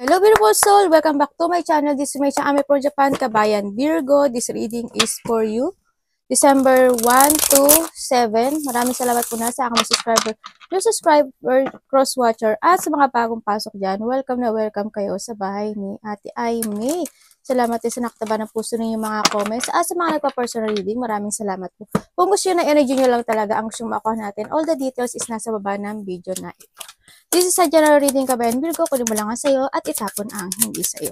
Hello beautiful soul! Welcome back to my channel. This is my channel for Japan, Kabayan Virgo. This reading is for you. December 1 to 7. Maraming salamat po na sa aking subscriber, yung subscriber, cross-watcher, at sa mga bagong pasok dyan. Welcome na welcome kayo sa bahay ni Ate Aimee. Salamat din sa nakataba ng puso ninyo mga comments. At sa mga nagpa-personal reading, maraming salamat po. Kung gusto nyo na energy nyo lang talaga ang gusto makuha natin, all the details is nasa baba ng video na ito. This is a general reading, Kabayan Virgo. Kunin mo lang ang sayo at itapon ang hindi sayo.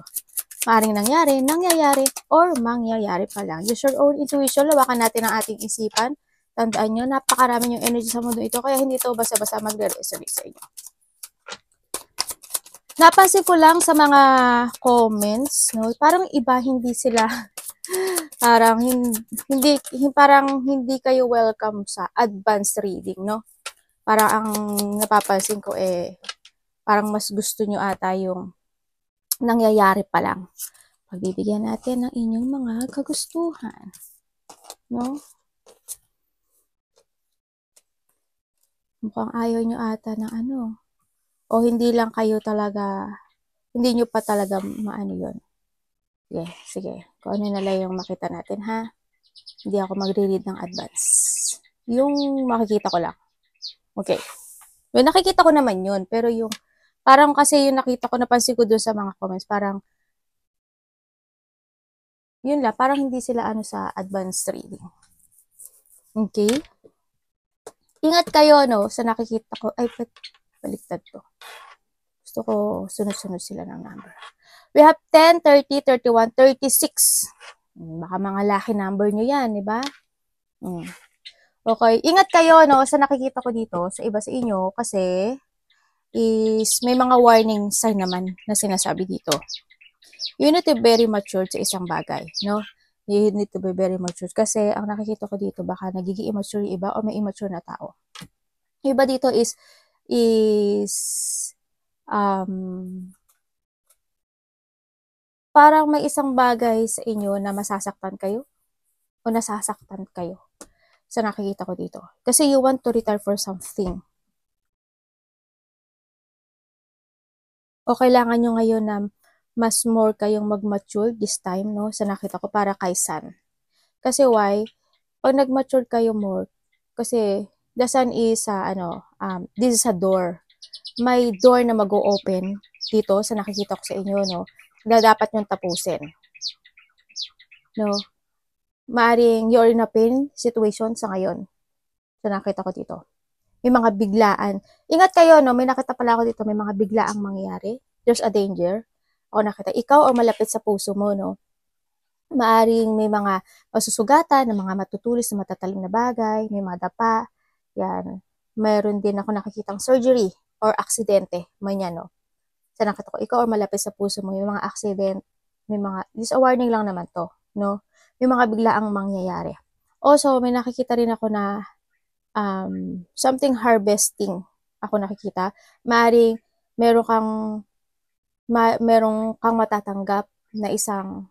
Maaring nangyari, nangyayari, or mangyayari pa lang. Use your own intuition. Lawakan natin ang ating isipan. Tandaan nyo, napakarami yung energy sa mundo ito. Kaya hindi ito basta-basta magre-resonate sa inyo. Napansin ko lang sa mga comments, no, parang iba hindi sila parang hindi kayo welcome sa advanced reading, no? Parang ang napapansin ko parang mas gusto nyo ata yung nangyayari pa lang. Pagbibigyan natin ng inyong mga kagustuhan. No? Mukhang ayaw nyo ata ng ano. O hindi lang kayo talaga, hindi nyo pa talaga maano yun. Sige. Kung ano na lang yung makita natin, ha? Hindi ako magre-read ng advance. Yung makikita ko lang. Okay. Well, nakikita ko naman yun. Pero yung, parang kasi yung nakita ko, napansin ko doon sa mga comments, parang, yun lang, parang hindi sila ano sa advanced reading. Okay? Ingat kayo, no, sa nakikita ko. Ay, baliktad to. Gusto ko sunod-sunod sila ng number. We have 10, 30, 31, 36. Baka mga lucky number nyo yan, di ba? Okay, ingat kayo, no, sa nakikita ko dito, sa iba sa inyo, kasi is may mga warning sign naman na sinasabi dito. You need to be very mature sa isang bagay, no? You need to be very mature. Kasi ang nakikita ko dito, baka nagiging immature yung iba o may immature na tao. Yung iba dito is parang may isang bagay sa inyo na masasaktan kayo o nasasaktan kayo sa nakikita ko dito. Kasi you want to retire for something. O kailangan nyo ngayon na mas more kayong mag-mature this time, no? Sa nakita ko para kay Sun. Kasi why? Pag nag-mature kayo more, kasi the Sun is, this is a door. May door na mag-o-open dito sa nakikita ko sa inyo, no? Na dapat nyong tapusin. No? Maaring you're in a pain situation sa ngayon. So, nakita ko dito. May mga biglaan. Ingat kayo, no? May nakita pala ako dito, may mga biglaang mangyayari. There's a danger. Ako nakita, ikaw o malapit sa puso mo, no? Maaring may mga masusugatan, ng mga matutulis na matatalim na bagay, may mga dapa. Yan. Mayroon din ako nakikitang surgery or aksidente. May yan, no? So, nakita ko, ikaw o malapit sa puso mo, yung mga accident, may mga, this a warning lang naman to, no? May mga biglaang mangyayari. Also, may nakikita rin ako na something harvesting ako nakikita. Maaring merong kang matatanggap na isang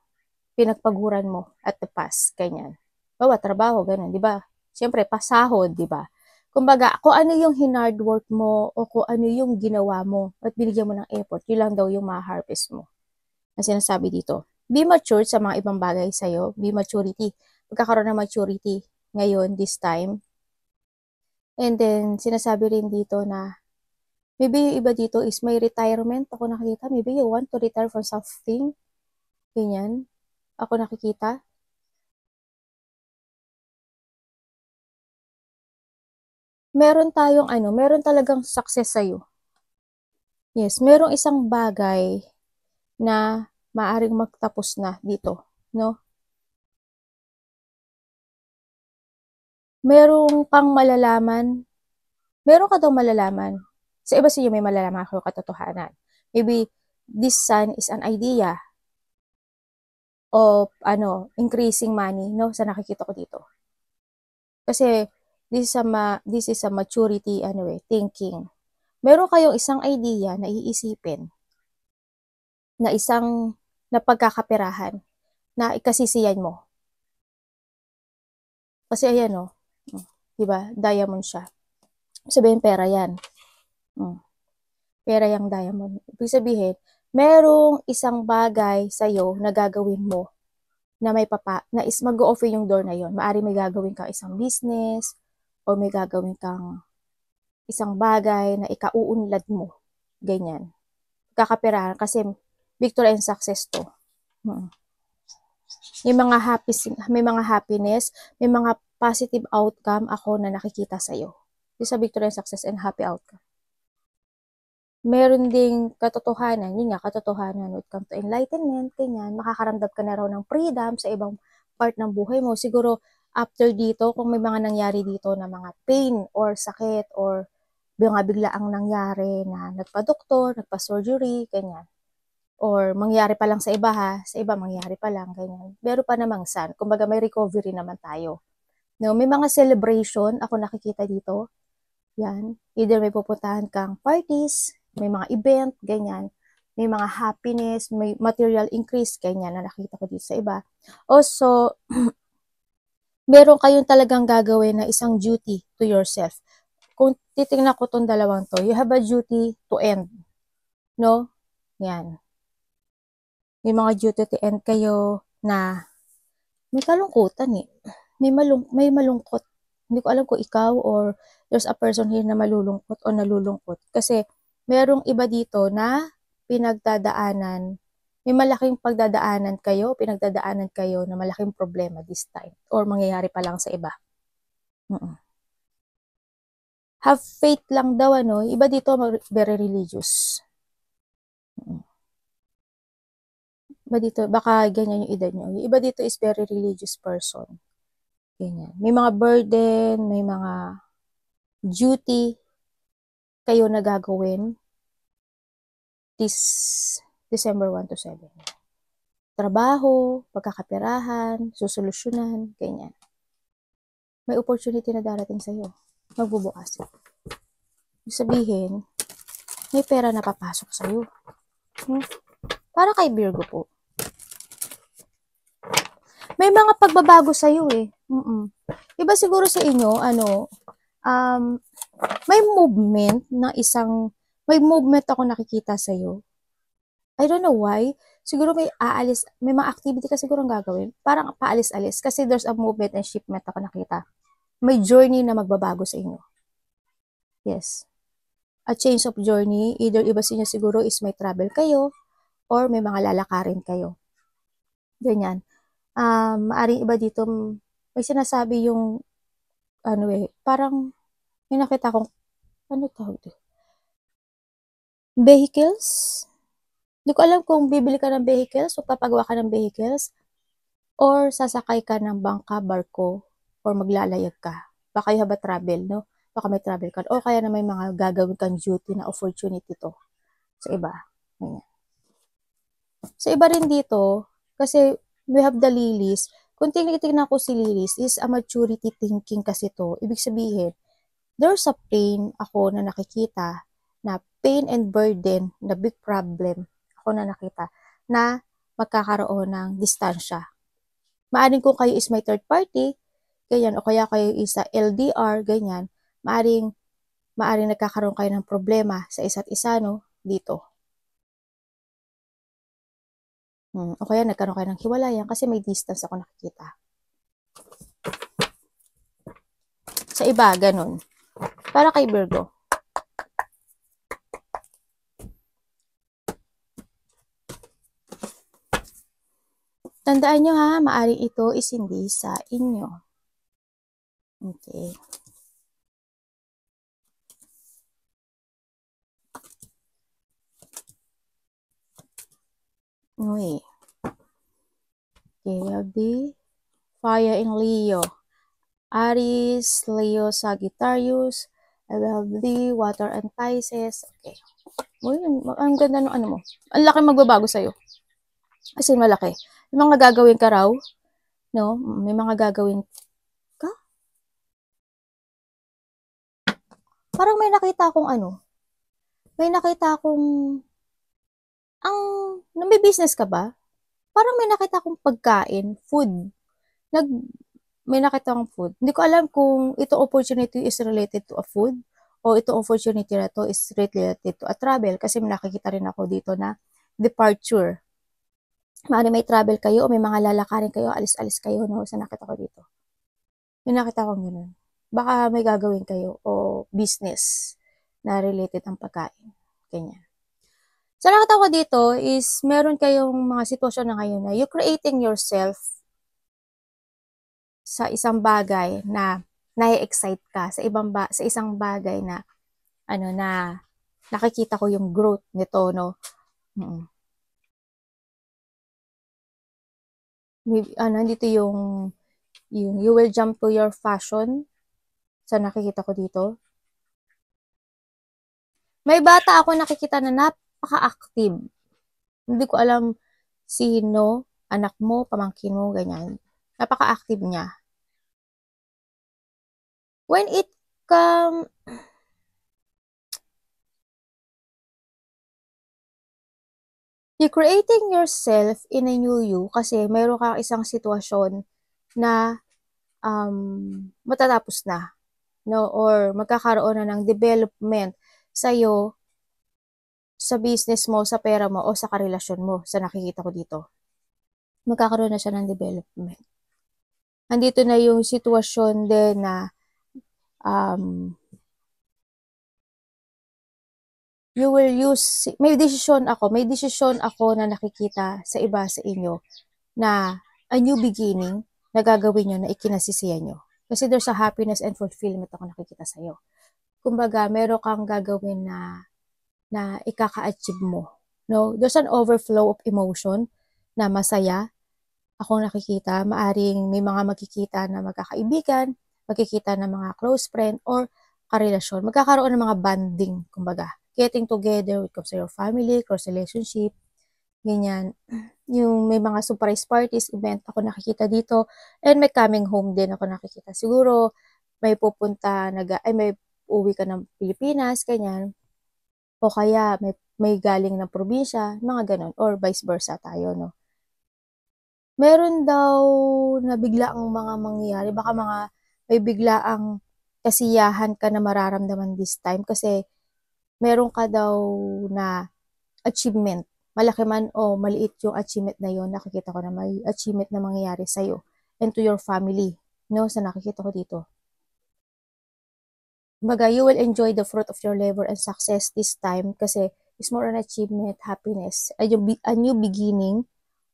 pinagpaguran mo at the past, ganyan. Bawa, trabaho, ganyan, di ba? Siyempre, pasahod, di ba? Kumbaga, kung ano yung hinard work mo o kung ano yung ginawa mo at binigyan mo ng effort, yun lang daw yung ma-harvest mo. Na sinasabi dito. Be mature sa mga ibang bagay sa'yo. Be maturity. Pagkakaroon ng maturity ngayon, this time. And then, sinasabi rin dito na maybe yung iba dito is may retirement. Ako nakikita, maybe you want to retire from something. Ganyan. Ako nakikita. Meron talagang success sa'yo. Yes, merong isang bagay na maaring magtapos na dito, no? Meron ka daw malalaman. Sa iba sa inyo may malalaman ako katotohanan. Maybe this Sun is an idea of increasing money, no? Sa nakikita ko dito. Kasi this is a maturity thinking. Meron kayong isang idea na iisipin na isang napagkakaperahan na ikasisiyan mo. Kasi ayan, no? Diba? Diamond siya. Sabihin, pera yan. Pera yung diamond. Ibig sabihin, merong isang bagay sa'yo na gagawin mo na na is mag-o-open yung door na yon. Maari may gagawin kang isang business o may gagawin kang isang bagay na ikauunlad mo. Ganyan. Kakapirahan kasi victory and success to. May mga happiness, may mga positive outcome ako na nakikita sa'yo. Yung sa victory and success and happy outcome. Meron ding katotohanan, yun nga, katotohanan, when it comes to enlightenment, ganyan, makakaramdam ka na raw ng freedom sa ibang part ng buhay mo. Siguro, after dito, kung may mga nangyari dito na mga pain or sakit or biglaang nangyari na nagpa-doktor, nagpa-surgery, ganyan. Or mangyari pa lang sa iba ha, sa iba mangyari pa lang, ganyan. Pero pa namang san, kumbaga may recovery naman tayo. No, may mga celebration ako nakikita dito. Yan, either may pupuntahan kang parties, may mga event, ganyan. May mga happiness, may material increase, ganyan na nakita ko dito sa iba. Also, meron kayong talagang gagawin na isang duty to yourself. Kung titingnan ko tong dalawang to, you have a duty to end. No? Yan. May mga duty to end kayo na may kalungkutan eh. May malungkot. Hindi ko alam kung ikaw or there's a person here na malulungkot o nalulungkot. Kasi merong iba dito na pinagdadaanan, may malaking pinagdadaanan kayo na malaking problema this time or mangyayari pa lang sa iba. Have faith lang daw, ano, iba dito very religious. Iba dito, baka ganyan yung edad nyo. Yung iba dito is very religious person. Ganyan. May mga burden, may mga duty kayo na gagawin this December 1 to 7. Trabaho, pagkakapirahan, susolusyonan, ganyan. May opportunity na darating sa'yo. Magbubukas. Ibig sabihin, may pera na papasok sa'yo. Para kay Virgo po. May mga pagbabago sa'yo eh. Iba siguro sa inyo, may movement ako nakikita sa'yo. I don't know why. Siguro may mga activity ka siguro ang gagawin. Parang paalis-alis. Kasi there's a movement and shipment ako nakita. May journey na magbabago sa inyo. Yes. A change of journey. Either iba sa inyo siguro is may travel kayo or may mga lalakarin kayo. Ganyan. Maaring iba dito, may sinasabi yung, parang, may nakita akong, tawag dito? Vehicles? Hindi ko alam kung bibili ka ng vehicles o papagawa ka ng vehicles or sasakay ka ng bangka, barko, or maglalayag ka. Baka you have a travel, no? Baka may travel ka. O kaya na may mga gagawin kang duty na opportunity to sa iba. Ganyan. Sa iba rin dito, kasi we have the lilies. Kung tingnan ko si lilies, is a maturity thinking kasi to. Ibig sabihin, there's a pain ako na nakikita, na pain and burden, na big problem ako na nakita, na magkakaroon ng distansya. Maaring kung kayo is may third party, ganyan, o kaya kayo is sa LDR, ganyan, maaring nagkakaroon kayo ng problema sa isa't isa, no, dito. O kaya nagkaroon kayo ng hiwalayan kasi may distance ako nakikita. Sa iba, ganun. Para kay Virgo. Tandaan nyo ha, maaring ito is hindi sa inyo. Okay. Okay, we have the fire in Leo. Aries, Leo, Sagittarius. I have the water and Pisces. Okay. Ang ganda ng ano mo. Ang laki magbabago sa'yo. Kasi malaki. May mga gagawin ka raw. No? May mga gagawin ka? Parang may nakita akong May nakita akong may business ka ba? Parang may nakita akong pagkain, food. May nakita akong food. Hindi ko alam kung ito opportunity is related to a food o ito opportunity na to is related to a travel kasi may nakikita rin ako dito na departure. Maaaring may travel kayo o may mga lalakarin kayo, alis-alis kayo, no? Sa nakita ko dito. May nakita ko ganun. Baka may gagawin kayo o business na related ang pagkain. Ganyan. Sa nakita ko dito is meron kayong mga sitwasyon na ngayon na you creating yourself sa isang bagay na nai-excite ka, sa isang bagay na na nakikita ko yung growth nito, no. Dito yung you will jump to your fashion sa nakikita ko dito. May bata ako nakikita na napaka-active. Hindi ko alam sino, anak mo, pamangkin mo, ganyan. Napaka-active niya. When it come you're creating yourself in a new you kasi meron kang isang sitwasyon na matatapos na, no, or magkakaroon na ng development sa'yo, sa business mo, sa pera mo, o sa karelasyon mo, sa nakikita ko dito. Magkakaroon na siya ng development. Andito na yung sitwasyon din na you will use, may desisyon ako na nakikita sa iba sa inyo na a new beginning na gagawin nyo na ikinasisiyan nyo. Kasi there's a happiness and fulfillment ako nakikita sa'yo. Kumbaga, meron kang gagawin na ikaka-achieve mo. No? There's an overflow of emotion na masaya akong nakikita. Maaring may mga magkikita na magkakaibigan, magkikita na mga close friend, or karelasyon. Magkakaroon ng mga bonding, kumbaga. Getting together with your family, close relationship, ganyan. Yung may mga surprise parties, event ako nakikita dito, and may coming home din ako nakikita. Siguro, may may uwi ka ng Pilipinas, ganyan. O kaya, may galing ng probinsya, mga ganon, or vice versa tayo, no? Meron daw na biglaang mga mangyayari, baka may biglaang kasiyahan ka na mararamdaman this time, kasi meron ka daw na achievement. Malaki man o maliit yung achievement na yun, nakikita ko na may achievement na mangyayari sa'yo and to your family, no, sa nakikita ko dito. Baga, you will enjoy the fruit of your labor and success this time kasi it's more an achievement, happiness, a new beginning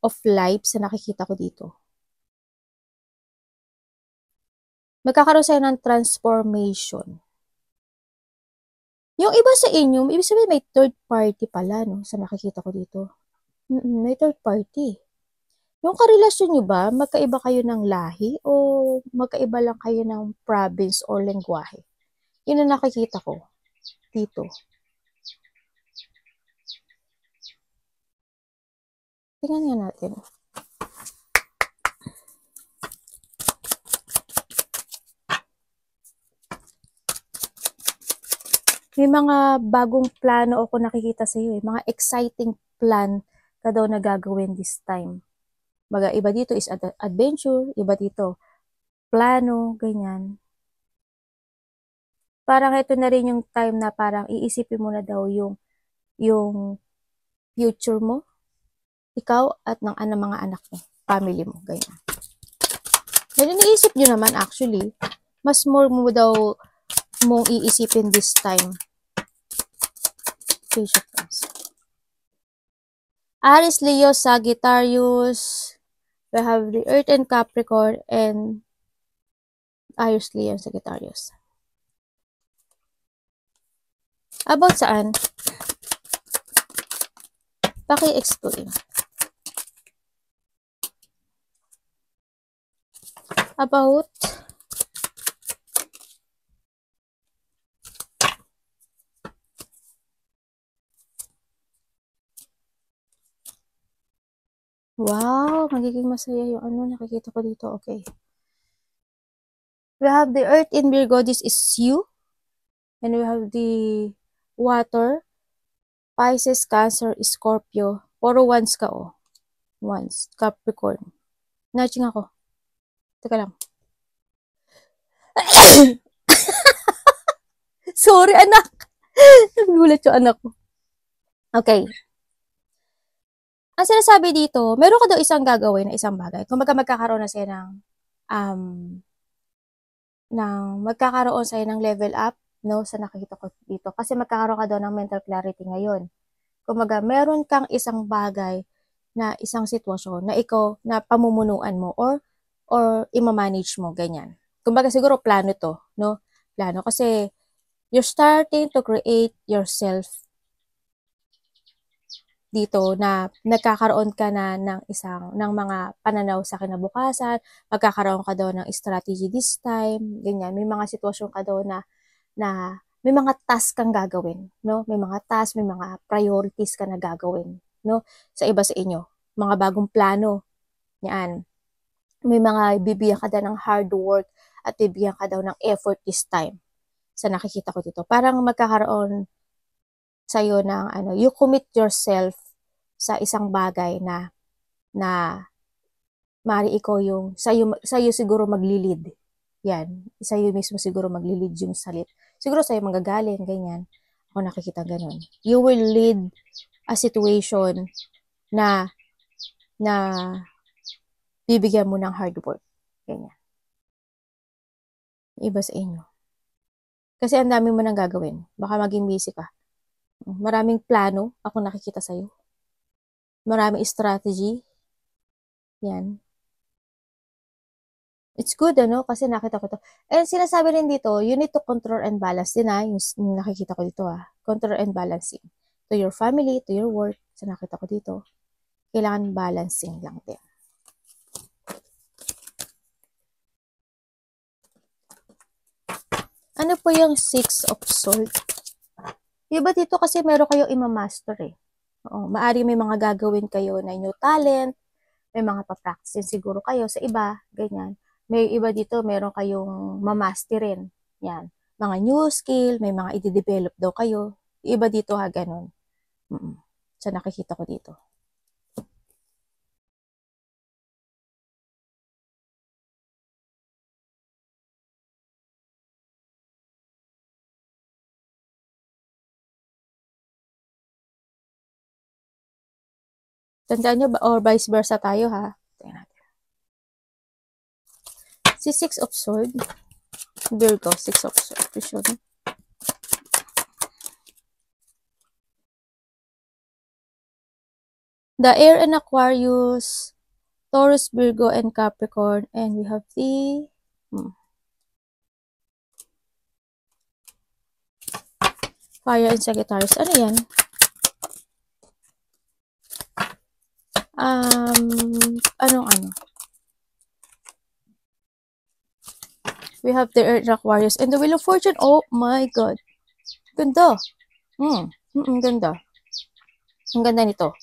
of life sa nakikita ko dito. Magkakaroon sa'yo ng transformation. Yung iba sa inyo, ibig sabihin may third party pala, no, sa nakikita ko dito. May third party. Yung karelasyon nyo ba, magkaiba kayo ng lahi o magkaiba lang kayo ng province or lengguwahe? Yun ang nakikita ko dito. Tingnan nga natin. May mga bagong plano ako nakikita sa iyo, mga exciting plan ka daw na gagawin this time. Baga, iba dito is adventure, iba dito plano, ganyan. Parang ito na rin yung time na parang iisipin mo na daw yung future mo, ikaw at ng mga anak mo, family mo, ganyan. Yan, iniisip nyo naman actually, mas more mo daw mong iisipin this time. Aries, Leo, Sagittarius, we have the Earth and Capricorn, and Aries, Leo, and Sagittarius. About saan? Paki-explain. About wow, magiging masaya yung nakikita ko dito. Okay. We have the Earth in Virgo, this is you. And we have the water, Pisces, Cancer, Scorpio. Puro ones ka, oh. Ones, Capricorn. Natching ako. Teka lang. Sorry, anak. Nagulat yung anak ko. Okay. Ang sinasabi dito, meron ka daw isang gagawin na isang bagay. Kung magkakaroon na sa'yo um, magkakaroon sa'yo ng level up, no, sa nakikita ko dito. Kasi magkakaroon ka daw ng mental clarity ngayon. Kumaga, meron kang isang bagay na isang sitwasyon na ikaw, na pamumunuan mo or ima-manage mo, ganyan. Kumbaga, siguro plano to, no? Plano. Kasi, you're starting to create yourself dito na nagkakaroon ka na ng mga pananaw sa kinabukasan, magkakaroon ka daw ng strategy this time, ganyan. May mga sitwasyon ka daw na may mga task kang gagawin, no? May mga task, may mga priorities ka na gagawin, no? Sa iba sa inyo, mga bagong plano, yan. May mga bibigyan ka daw ng hard work at bibigyan ka daw ng effort this time. Sa nakikita ko dito, parang magkakaroon sa'yo ng you commit yourself sa isang bagay na mari ikaw yung sa'yo siguro maglilid. Yan, sa'yo mismo siguro maglilid yung salit. Siguro sa'yo manggagaling, ganyan. Ako nakikita ganun. You will lead a situation na bibigyan mo ng hard work. Ganyan. Iba sa inyo. Kasi ang dami mo nang gagawin. Baka maging busy ka. Maraming plano ako nakikita sa'yo. Maraming strategy. Yan. It's good, kasi nakita ko to. And sinasabi rin dito, you need to control and balance din, yung nakikita ko dito, control and balancing. To your family, to your work, nakita ko dito. Kailangan balancing lang din. Ano po yung 6 of Swords? Diba dito kasi meron kayong imamaster Oo, maari may mga gagawin kayo na new talent, may mga pa-practice siguro kayo sa iba, ganyan. May iba dito, meron kayong mamasterin. Yan. Mga new skill, may mga i-develop daw kayo. Iba dito ganun. So, nakikita ko dito. Tandaan nyo ba, or vice versa tayo Tingnan natin. Si 6 of Swords, Virgo, 6 of Swords. The air and Aquarius, Taurus, Virgo, and Capricorn. And we have the Fire and Sagittarius. Ano yan? Anong? We have the Earth and Aquarius. And the Wheel of Fortune. Oh my God. Ganda. Ganda. Ang ganda nito.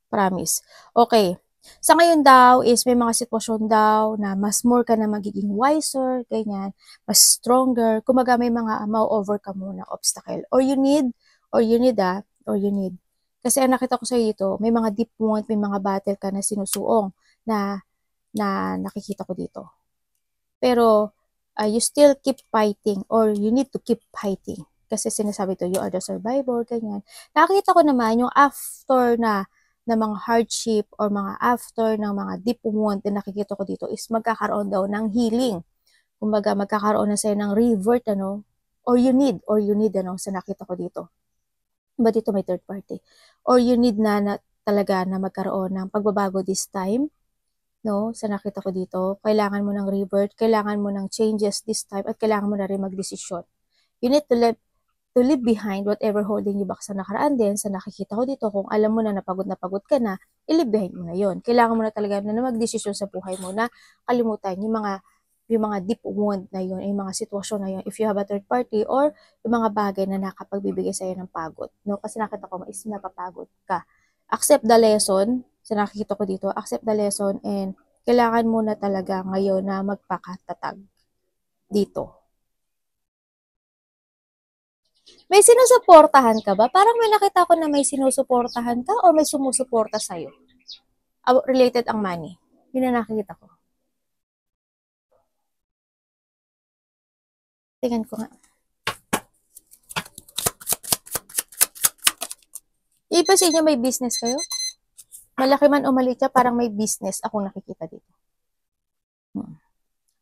Promise. Okay. Sa ngayon daw is may mga sitwasyon daw na mas more ka na magiging wiser, ganyan, mas stronger. Kumaga may mga ma-overcome mo na obstacle. Or you need. Kasi nakita ko sa dito, may mga deep wound, may mga battle ka na sinusuong na nakikita ko dito. Pero you still keep fighting or you need to keep fighting. Kasi sinasabi to, you are the survivor, ganyan. Nakita ko naman yung after na mga hardship or mga after ng mga deep wound na nakikita ko dito is magkakaroon daw ng healing. Kumbaga, magkakaroon na sa'yo ng revert, or you need, sa nakita ko dito. Ba dito may third party. Or you need na talaga na magkaroon ng pagbabago this time, no? Sa nakita ko dito, kailangan mo ng revert, kailangan mo ng changes this time, at kailangan mo na rin magdesisyon. You need to leave behind whatever holding you back sa nakaraan din. Sa nakikita ko dito, kung alam mo na napagod ka na, i-leave behind mo na yon. Kailangan mo na talaga na magdesisyon sa buhay mo na kalimutan yung mga deep wound na yun, yung mga sitwasyon na yun, if you have a third party, or yung mga bagay na nakapagbibigay sa'yo ng pagod. No? Kasi nakita ko, is napapagod ka. Accept the lesson. Sa nakikita ko dito, accept the lesson, and kailangan mo na talaga ngayon na magpakatatag dito. May sinusuportahan ka ba? Parang may nakita ko na may sinusuportahan ka or may sumusuporta sa'yo. Related ang money. Yun na nakikita ko. Tingnan ko nga. Iba sa inyo may business kayo? Malaki man o maliit siya, parang may business akong nakikita dito.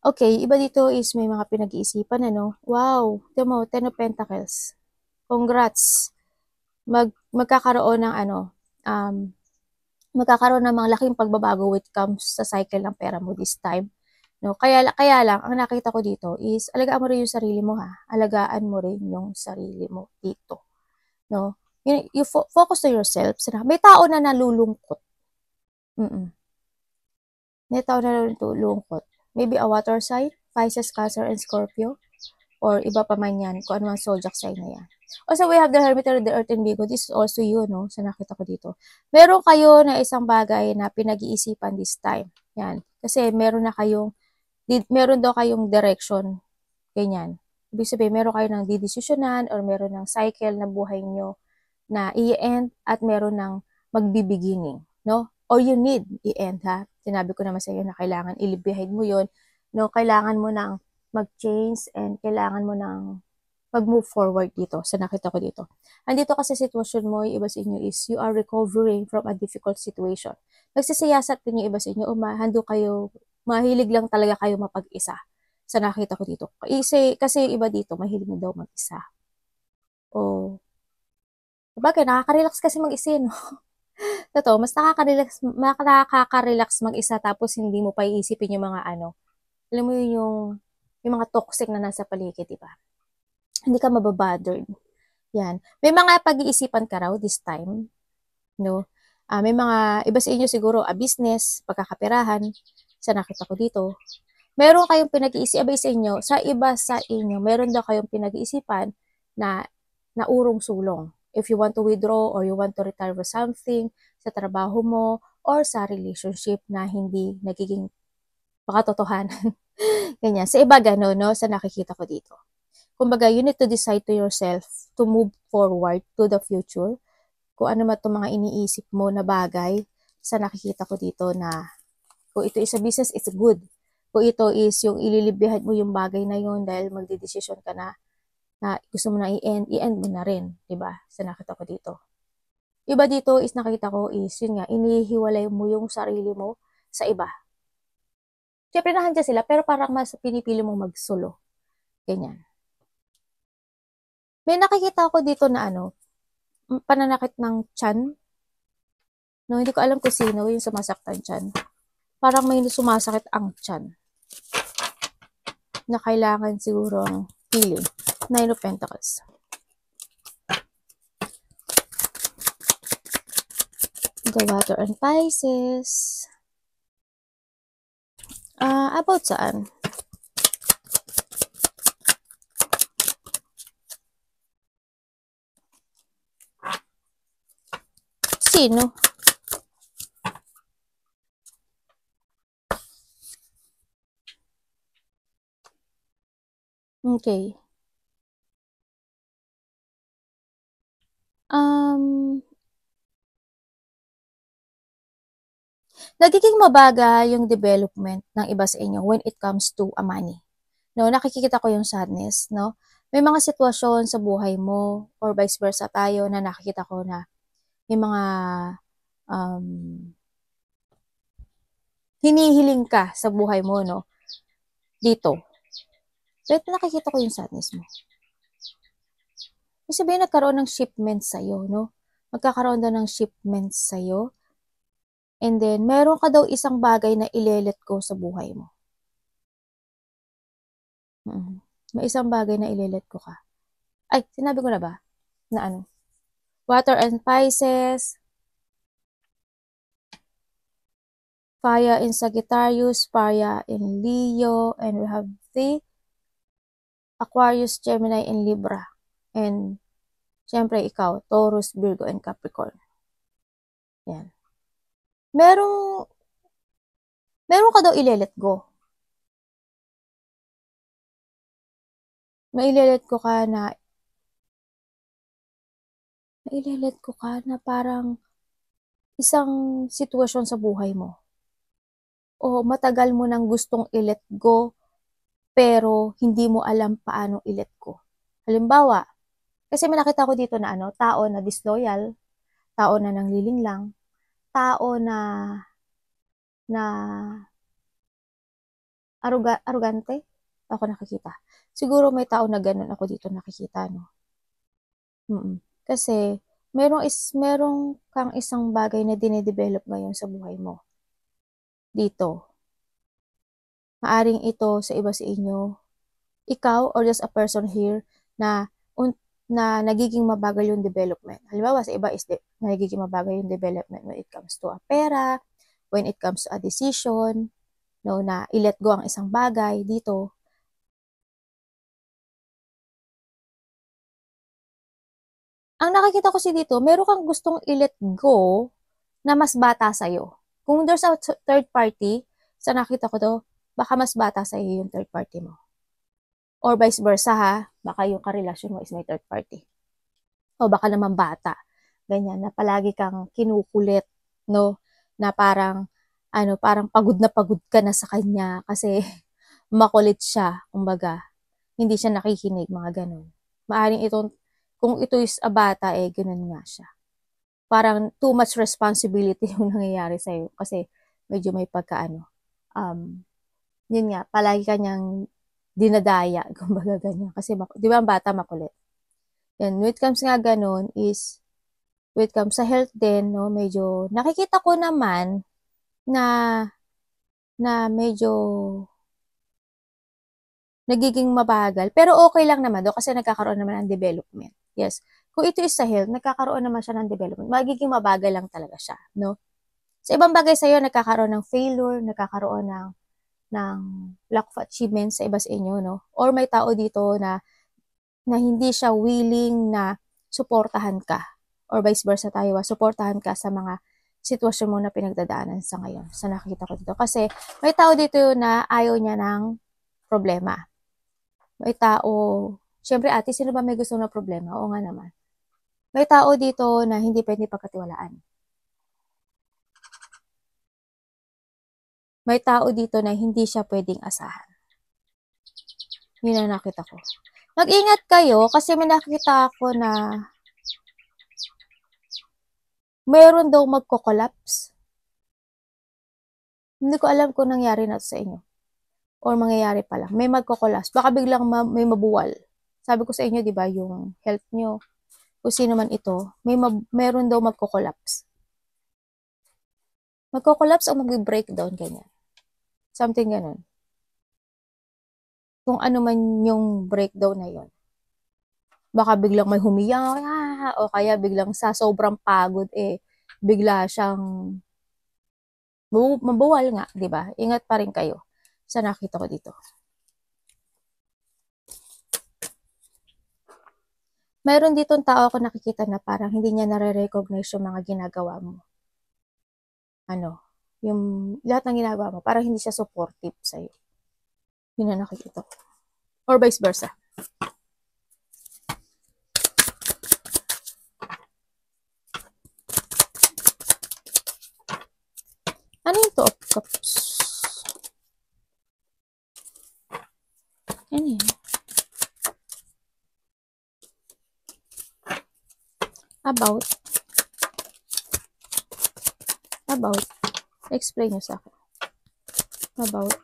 Okay, iba dito is may mga pinag-iisipan, ano? Wow, ito mo, Ten of Pentacles. Congrats. Magkakaroon ng magkakaroon ng mga laking pagbabago when it comes sa cycle ng pera mo this time. No, kaya lang ang nakita ko dito is alagaan mo rin yung sarili mo ha. Alagaan mo rin yung sarili mo dito. No? You focus to yourself. May tao na nalulungkot. May tao na nalulungkot. Maybe a water sign, Pisces, Cancer, and Scorpio. Or iba pa man yan, kung ano man zodiac sign na yan. Also, we have the Hermit and the Earth and Virgo. This is also you, no? Sa nakita ko dito. Meron kayo na isang bagay na pinag-iisipan this time. Yan. Kasi meron daw kayong direction. Ganyan. Ibig sabihin, meron kayo ng didesisyonan or meron ng cycle na buhay nyo na i-end at meron ng magbibeginning, no? Or you need i-end, ha? Sinabi ko naman sa iyo na kailangan i-behind mo yon, no? Kailangan mo ng mag-change and kailangan mo ng mag-move forward dito sa nakita ko dito. Andito kasi sitwasyon mo, yung iba sa inyo is you are recovering from a difficult situation. Nagsisiyasat din yung iba sa inyo o mahilig lang talaga kayo mapag-isa sa nakita ko dito. Kasi yung iba dito, mahilig na daw mag-isa. O, bagay, nakaka-relax kasi mag-isa, no? Totoo, mas nakaka-relax mag-isa tapos hindi mo pa iisipin yung mga alam mo yung mga toxic na nasa paligid, di ba? Hindi ka mababothered. Yan. May mga pag-iisipan ka raw this time, no? May mga iba sa inyo siguro, business, pagkakaperahan, sa nakita ko dito. Meron kayong pinag-iisipan sa iba sa inyo, meron daw kayong pinag-iisipan na urong sulong. If you want to withdraw or you want to retire for something sa trabaho mo or sa relationship na hindi nagiging makatotohanan. Ganyan. Sa iba gano'n, no? Sa nakikita ko dito. Kumbaga, you need to decide to yourself to move forward to the future. Kung ano man itong mga iniisip mo na bagay sa nakikita ko dito na kung ito is a business, it's good. Kung ito is yung ililibihan mo yung bagay na yun dahil magdedesisyon ka na gusto mo na i-end mo na rin. Diba? Sa nakita ko dito. Iba dito is nakita ko is, yun nga, inihiwalay mo yung sarili mo sa iba. Siyempre nahandyan sila, pero parang mas pinipili mong mag-solo. Ganyan. May nakikita ko dito na pananakit ng tiyan. No, hindi ko alam kung sino yung sumasaktan tiyan. Parang may sumasakit ang tiyan. Na kailangan siguro ang healing. Nine of Pentacles. The Water and Pisces. About saan? Sino? Okay. Nagiging mabaga yung development ng iba sa inyo when it comes to money. No, nakikita ko yung sadness, no? May mga sitwasyon sa buhay mo or vice versa tayo na nakikita ko na may mga hinihiling ka sa buhay mo, no? Dito. Pero nakikita ko yung sadness mo. Ibig sabihin, nagkaroon ng shipments sa'yo, no? Magkakaroon daw ng shipments sa'yo. And then, meron ka daw isang bagay na ile-let go sa buhay mo. May isang bagay na ile-let go ka. Ay, sinabi ko na ba? Na Water and Pisces. Fire in Sagittarius, Fire in Leo, and we have the Aquarius, Gemini, and Libra. And, syempre, ikaw, Taurus, Virgo, and Capricorn. Yan. Meron ka daw ile-let go. Mailelet ko ka na parang isang sitwasyon sa buhay mo. O matagal mo nang gustong i-let go, pero hindi mo alam paano i-let go. Halimbawa, kasi may nakita ko dito na tao na disloyal, tao na nangliling lang, tao na arugante ako nakikita. Siguro may tao na ganun ako dito nakikita, no? Kasi, merong kang isang bagay na dinedevelop ngayon sa buhay mo. Dito. Maaring ito sa iba sa inyo, ikaw or just a person here na nagiging mabagal yung development. Halimbawa, sa iba is nagiging mabagal yung development when it comes to a pera, when it comes to a decision, no, na i-let go ang isang bagay dito. Ang nakikita ko dito, meron kang gustong i-let go na mas bata sa'yo. Kung there's a third party, sa nakita ko to, baka mas bata sa'yo yung third party mo. Or vice versa ha, baka yung karelasyon mo is may third party. O baka naman bata. Ganyan, na palagi kang kinukulit, no? Na parang pagod na pagod ka na sa kanya kasi makulit siya, kumbaga. Hindi siya nakikinig, mga ganun. Maaring kung ito is a bata, ganun nga siya. Parang too much responsibility yung nangyayari sa'yo kasi medyo may yun nga, palagi kanyang dinadaya, kumbaga ganyan. Kasi, di ba ang bata makulit? Yan, when it comes nga ganun is, when it comes sa health din, no, medyo, nakikita ko naman na medyo nagiging mabagal. Pero okay lang naman do kasi nagkakaroon naman ng development. Yes. Kung ito is sa health, nagkakaroon naman siya ng development. Magiging mabagal lang talaga siya, no? Sa ibang bagay sa'yo, nagkakaroon ng failure, nagkakaroon ng lack of achievement sa iba sa inyo, no? Or may tao dito na hindi siya willing na suportahan ka. Or vice versa tayo, suportahan ka sa mga sitwasyon mo na pinagdadaanan sa ngayon. Sa nakikita ko dito. Kasi may tao dito na ayaw niya ng problema. May tao, syempre ate, sino ba may gusto na problema? Oo nga naman. May tao dito na hindi pwede pagkatiwalaan. May tao dito na hindi siya pwedeng asahan. Yun ang nakita ko. Mag-ingat kayo kasi may nakita ako na mayroon daw magko-collapse. Hindi ko alam kung nangyari na sa inyo. Or mangyayari pa lang. May magko-collapse. Baka biglang may mabuwal. Sabi ko sa inyo, di ba, yung health nyo, kung sino man ito, meron daw magko-collapse. Magko-collapse o mag-breakdown, ganyan. Something ganun. Kung ano man yung breakdown na yon. Baka biglang may humiyak, o kaya biglang sa sobrang pagod, bigla siyang mabuwal nga, di ba? Ingat pa rin kayo sa nakita ko dito. Mayroon ditong tao ako nakikita na parang hindi niya nare-recognize yung mga ginagawa mo. Yung lahat ng ginagawa mo, parang hindi siya supportive sa'yo. Yun na nakikita ko. Or vice versa. Ano yung Two of Cups? Ano yun? About. Explain nyo sa akin. About.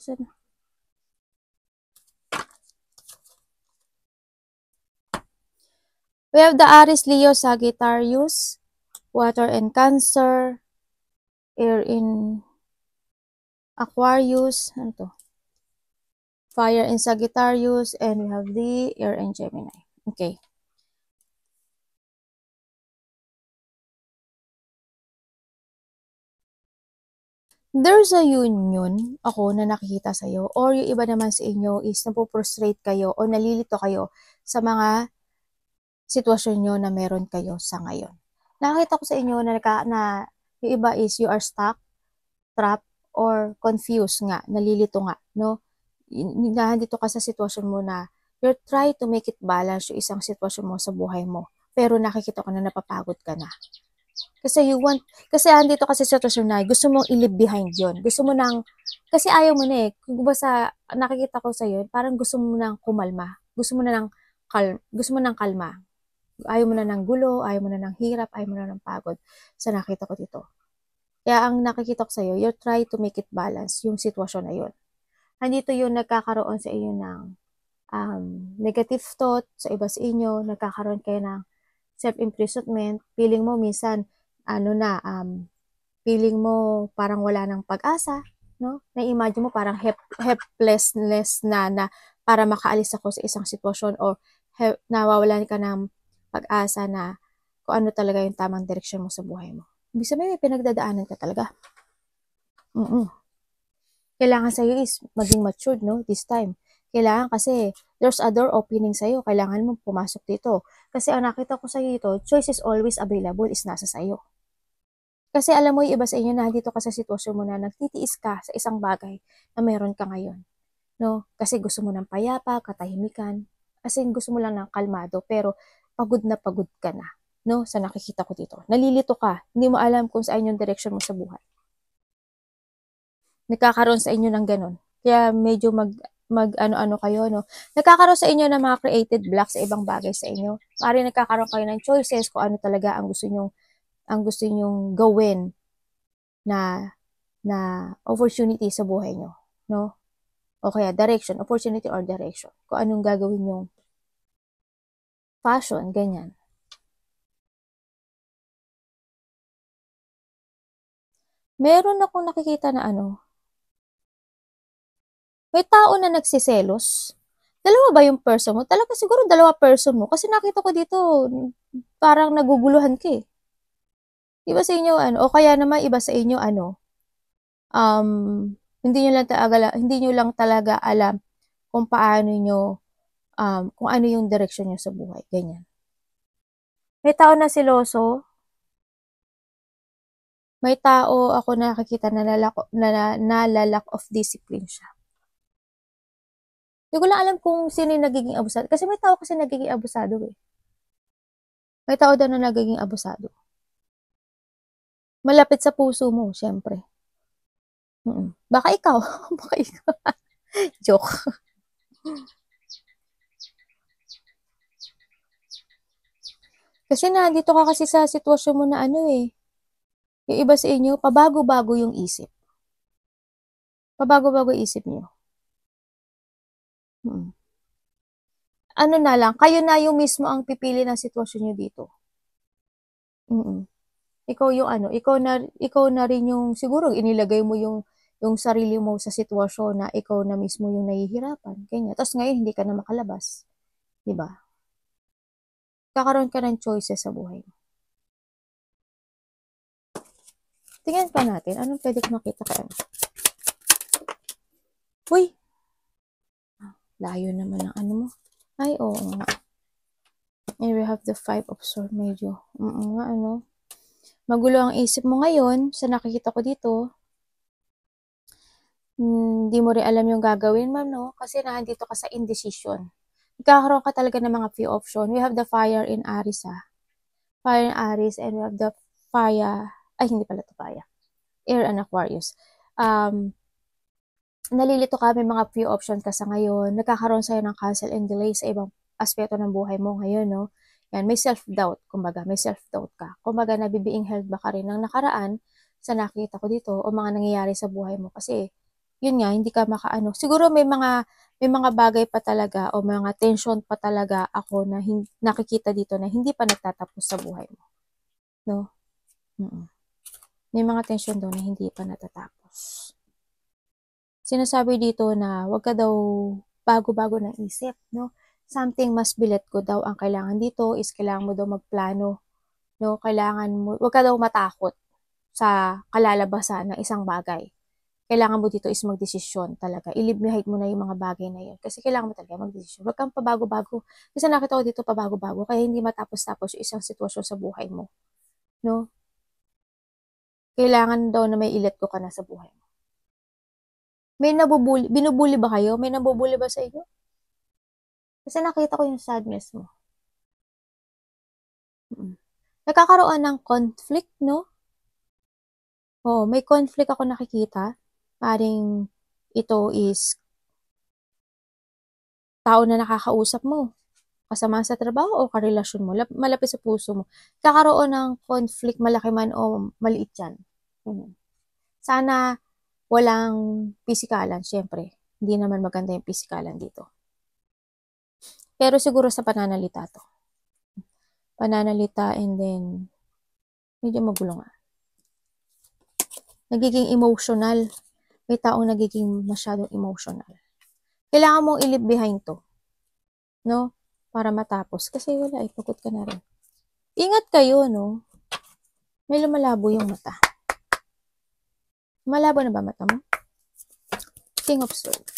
Sana. We have the Aries, Leo, Sagittarius, Water and Cancer, Air in Aquarius, ano to? Fire in Sagittarius, and we have the Air in Gemini. Okay. There's a union ako na nakikita sa'yo, or yung iba naman sa inyo is napoprostrate kayo o nalilito kayo sa mga sitwasyon nyo na meron kayo sa ngayon. Nakita ko sa inyo na yung iba is you are stuck, trapped, or confused nga, nalilito nga, no? Nandito ka sa sitwasyon mo na you're trying to make it balance yung isang sitwasyon mo sa buhay mo, pero nakikita ko na napapagod ka na. Kasi andito kasi sa sitwasyon na gusto mong i-leave behind yon. Gusto mo nang Kasi ayaw mo na eh. Kung basta nakikita ko sa'yo, parang gusto mo nang kumalma. Gusto mo nang kalma. Ayaw mo na ng gulo, ayaw mo na ng hirap, ayaw mo na ng pagod sa nakita ko dito. Kaya ang nakikita ko sa'yo, you try to make it balance yung sitwasyon na yun. Andito yung nagkakaroon sa inyo ng negative thought sa iba sa inyo, nagkakaroon kayo ng self-imprisonment, feeling mo minsan, feeling mo parang wala ng pag-asa, no? Na-imagine mo parang helplessness na para makaalis ako sa isang sitwasyon or nawawalan ka ng pag-asa na kung ano talaga yung tamang direksyon mo sa buhay mo. Ibig sabihin, may pinagdadaanan ka talaga. Kailangan sa'yo is maging matured, no? This time. Kailangan kasi there's a door opening sa'yo. Kailangan mo pumasok dito. Kasi ang nakita ko sa'yo ito, choice is always available is nasa sa'yo. Kasi alam mo yung iba sa inyo na dito ka sa sitwasyon mo na nagtitiis ka sa isang bagay na meron ka ngayon. No? Kasi gusto mo ng payapa, katahimikan. As in, gusto mo lang ng kalmado, pero pagod na pagod ka na. No? Sa nakikita ko dito. Nalilito ka. Hindi mo alam kung saan yung direction mo sa buhay. Nagkakaroon sa inyo ng ganun. Kaya medyo ano-ano kayo, no? Nagkakaroon sa inyo ng mga created blocks sa ibang bagay sa inyo. Maaari nagkakaroon kayo ng choices kung ano talaga ang gusto nyong gawin na opportunity sa buhay nyo, no? O kaya direction, opportunity or direction. Kung anong gagawin yung passion, ganyan. Meron akong nakikita na may tao na nagsiselos. Dalawa ba yung person mo? Talaga siguro dalawa person mo. Kasi nakita ko dito, parang naguguluhan ka eh. Iba sa inyo, o kaya naman iba sa inyo, hindi nyo lang talaga alam kung paano nyo, kung ano yung direction nyo sa buhay. Ganyan. May tao na siloso. May tao ako nakakita na lack of discipline siya. Hindi ko lang alam kung sino yung nagiging abusado. Kasi may tao kasi nagiging abusado eh. May tao daw na nagiging abusado. Malapit sa puso mo, syempre. Baka ikaw. Baka ikaw. Joke. Kasi nandito ka kasi sa sitwasyon mo na yung iba sa inyo, pabago-bago yung isip. Pabago-bago isip niyo. Ano na lang, kayo na yung mismo ang pipili ng sitwasyon niyo dito. Ikaw yung ikaw na rin yung siguro inilagay mo yung sarili mo sa sitwasyon na ikaw na mismo yung nahihirapan. Kanya. Tapos ngayon hindi ka na makalabas. 'Di ba? Kakaroon ka ng choices sa buhay mo. Tingnan pa natin, anong pwede ko makita ka? Uy! Layo naman ang mo. Ay, oo nga. And we have the 5 of swords, medyo. Nga, magulo ang isip mo ngayon, sa nakikita ko dito. Hindi mo rin alam yung gagawin, ma'am, no? Kasi nandito ka sa indecision. Nagkakaroon ka talaga ng mga few option. We have the fire in Aries, Fire in Aries, and we have the fire, hindi pala to fire. Air and Aquarius. Nalilito ka, may mga few option ka sa ngayon. Nagkakaroon sa'yo ng cancel and delay sa ibang aspeto ng buhay mo ngayon, no? Yan, may self-doubt, kumbaga, may self-doubt ka. Kumbaga, nabibeing held ba ka rin ng nakaraan sa nakita ko dito o mga nangyayari sa buhay mo. Kasi, yun nga, hindi ka Siguro may mga bagay pa talaga o mga tension pa talaga ako na nakikita dito na hindi pa nagtatapos sa buhay mo. No? May mga tension doon na hindi pa natatapos. Sinasabi dito na wag ka daw bago-bago ng isip, no? Something mas bilet ko daw ang kailangan dito is kailangan mo daw magplano, no? Kailangan mo, wag ka daw matakot sa kalalabasan ng isang bagay. Kailangan mo dito is magdesisyon talaga. I-eliminate mo na yung mga bagay na yun. Kasi kailangan mo talaga magdesisyon. Wag kang pabago-bago. Kasi nakita ko dito pabago-bago, kaya hindi matapos-tapos yung isang sitwasyon sa buhay mo. No? Kailangan daw na may ilet ko ka na sa buhay mo. May binubuli ba kayo? May nabubuli ba sa inyo? Kasi nakita ko yung sadness mo. Nagkakaroon ng conflict, no? Oo, may conflict ako nakikita. Paring ito is tao na nakakausap mo, kasama sa trabaho o karelasyon mo, malapit sa puso mo, kakaroon ng conflict, malaki man o maliit yan. Sana walang pisikalan, syempre. Hindi naman maganda yung pisikalan dito. Pero siguro sa pananalita to. Pananalita and then, medyo magulo nga. Nagiging emotional. May taong nagiging masyadong emotional. Kailangan mong i-leave behind to. No? Para matapos. Kasi wala, pagod ka na rin. Ingat kayo, no? May lumalabo yung mata. Malabo na ba mata mo? King of Swords.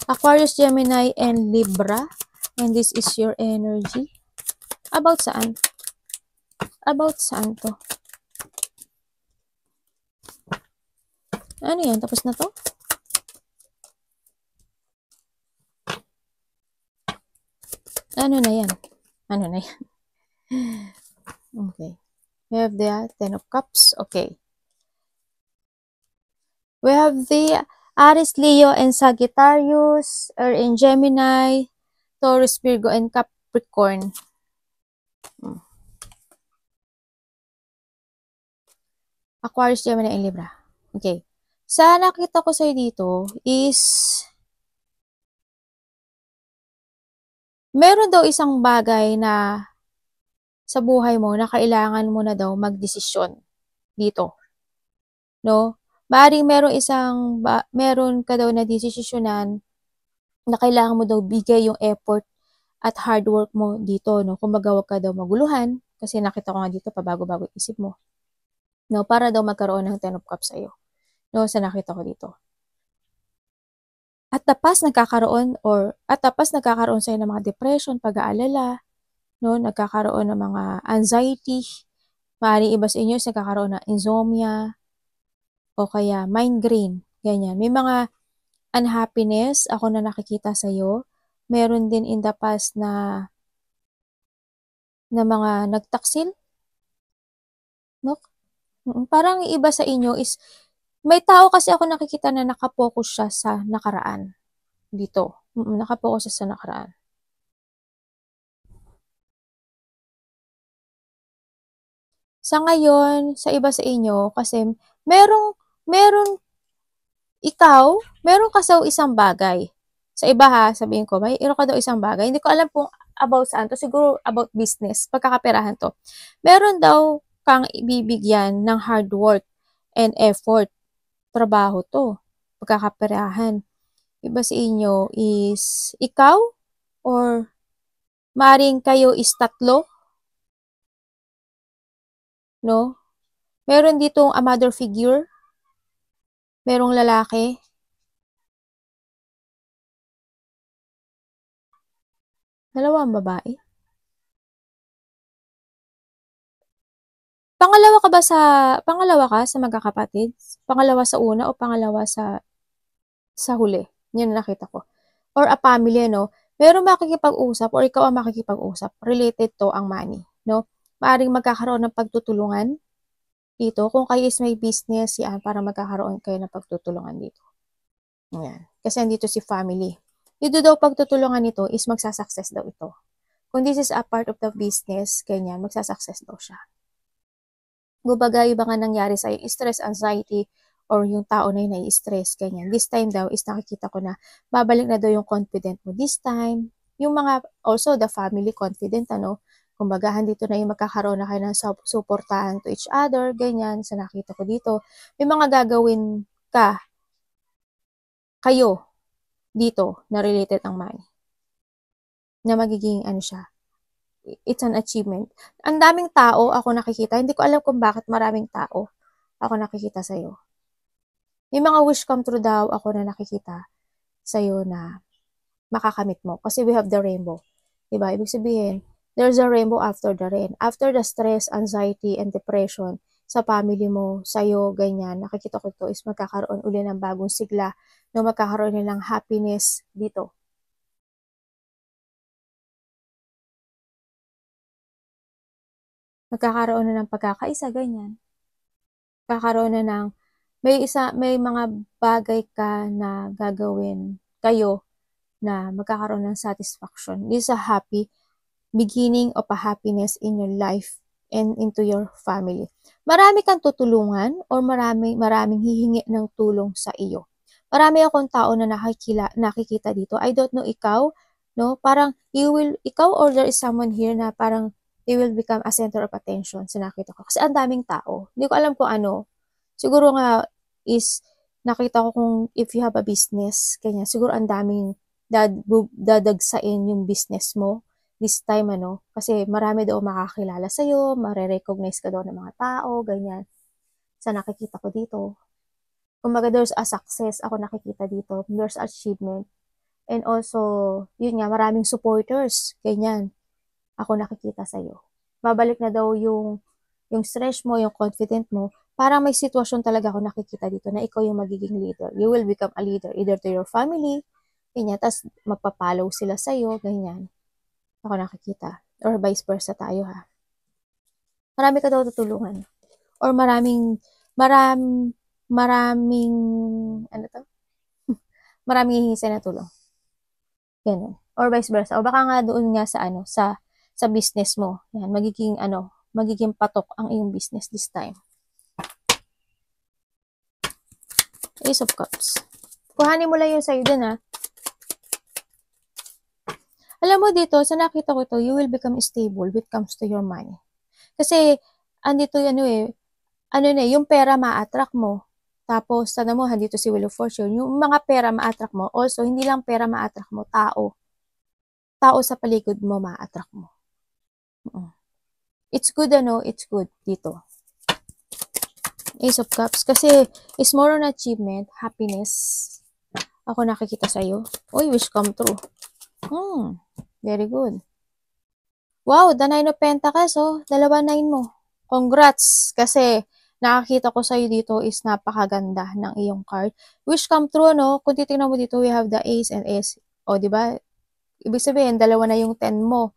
Aquarius, Gemini, and Libra. And this is your energy. About saan? About saan to? Ano yan? Tapos na to? Ano na yan? Ano na yan? Okay. We have the Ten of Cups. Okay. We have the Aries, Leo, and Sagittarius, or in Gemini, Taurus, Virgo, and Capricorn. Aquarius, Gemini, and Libra. Okay. Sa nakita ko sa'yo dito is meron daw isang bagay na sa buhay mo na kailangan mo na daw magdesisyon dito. No? Maaaring meron ka daw na desisyonan na kailangan mo daw bigay yung effort at hard work mo dito, no? Kumbaga wag ka daw maguluhan kasi nakita ko nga dito pabago-bago isip mo. No, para daw magkaroon ng Ten of Cups sa'yo. No, sa nakita ko dito. At tapas nagkakaroon sa'yo ng mga depression, pag-aalala, no, nagkakaroon ng mga anxiety, maaaring iba sa inyo nagkakaroon ng insomnia, o kaya migraine, ganyan. May mga unhappiness ako na nakikita sa'yo. Meron din in the past na mga nagtaksil, no? Parang iba sa inyo is, may tao kasi ako nakikita na nakapokus siya sa nakaraan. Dito. Nakapokus siya sa nakaraan. Sa ngayon, sa iba sa inyo, kasi meron ka sa isang bagay. Sa iba ha, sabihin ko, mayroon ka daw isang bagay. Hindi ko alam kung about saan to, siguro about business, pagkakaperahan to. Meron daw kang ibibigyan ng hard work and effort. Trabaho to, pagkakaperahan. Iba sa inyo is ikaw or maring kayo is tatlo, no? Meron ditong a mother figure, merong lalaki, dalawang babae. Pangalawa ka sa magkakapatid? Pangalawa sa una o pangalawa sa huli? Yan ang nakita ko. Or a family, no? Meron makikipag-usap or ikaw ang makikipag-usap. Related to ang money, no? Maaring magkakaroon ng pagtutulungan dito. Kung kayo is may business, yan, para magkakaroon kayo ng pagtutulungan dito. Yan. Kasi andito si family. Dito daw pagtutulungan nito is magsasucess daw ito. Kung this is a part of the business, ganyan, magsasucess daw siya. Kumbaga, yung mga nangyari sa'yo, stress, anxiety, or yung tao na yun nai-stress, ganyan. This time daw is nakikita ko na babalik na daw yung confident mo this time. Yung mga, also the family confident, ano, kumbaga, dito na yung magkakaroon na kayo ng supportahan to each other, ganyan, sa nakita ko dito. May mga gagawin kayo, dito, na related ang money. Na magiging, ano siya, it's an achievement. Ang daming tao ako nakikita. Hindi ko alam kung bakit maraming tao ako nakikita sa'yo. May mga wish come true daw ako na nakikita sa'yo na makakamit mo. Kasi we have the rainbow. Diba? Ibig sabihin, there's a rainbow after the rain. After the stress, anxiety, and depression sa family mo, sa'yo, ganyan, nakikita ko ito is magkakaroon uli ng bagong sigla, no, magkakaroon ng happiness dito. Magkakaroon na ng pagkakaisa, ganyan. Magkakaroon na ng, may mga bagay ka na gagawin kayo na magkakaroon ng satisfaction. This is a happy beginning of a happiness in your life and into your family. Marami kang tutulungan or maraming hihingi ng tulong sa iyo. Marami akong tao na nakikita dito. I don't know ikaw, no? Parang ikaw or there is someone here na parang they will become a center of attention sa nakita ko. Kasi ang daming tao. Hindi ko alam kung ano. Siguro nga is nakita ko kung if you have a business, kanya siguro ang daming dadagsain yung business mo this time, kasi marami daw makakilala sa'yo, mare-recognize ka daw ng mga tao, ganyan. Sa nakikita ko dito. Kumbaga, there's a success ako nakikita dito. There's achievement. And also, yun nga, maraming supporters, ganyan. Ako nakikita sa'yo. Babalik na daw yung stress mo, yung confident mo. Parang may sitwasyon talaga ako nakikita dito na ikaw yung magiging leader. You will become a leader either to your family, ganyan, tapos magpa-follow sila sa'yo, ganyan. Ako nakikita. Or vice versa tayo, ha. Marami ka daw tutulungan. Or maraming, ano to? Maraming hihingi na tulong. Ganun. Or vice versa. O baka nga doon nga sa business mo. Yan, magiging patok ang iyong business this time. Ace of Cups. Kuhanin mo lang yung sa'yo dun, ha. Alam mo dito, sa nakita ko ito, you will become stable when it comes to your money. Kasi, andito yung pera ma-attract mo. Tapos, sana mo, andito si Wheel of Fortune. Yung mga pera ma-attract mo, also, hindi lang pera ma-attract mo, tao. Tao sa paligid mo ma-attract mo. It's good, it's good dito. Ace of Cups. Kasi, it's more on achievement, happiness. Ako nakikita sa'yo. Uy, wish come true. Very good. Wow, the 9 of Pentacles, dalawa 9 mo. Congrats! Kasi, nakakita ko sa'yo dito is napakaganda ng iyong card. Wish come true, no? Kung titingnan mo dito, we have the Ace and Ace. O, diba? Ibig sabihin, dalawa na yung 10 mo.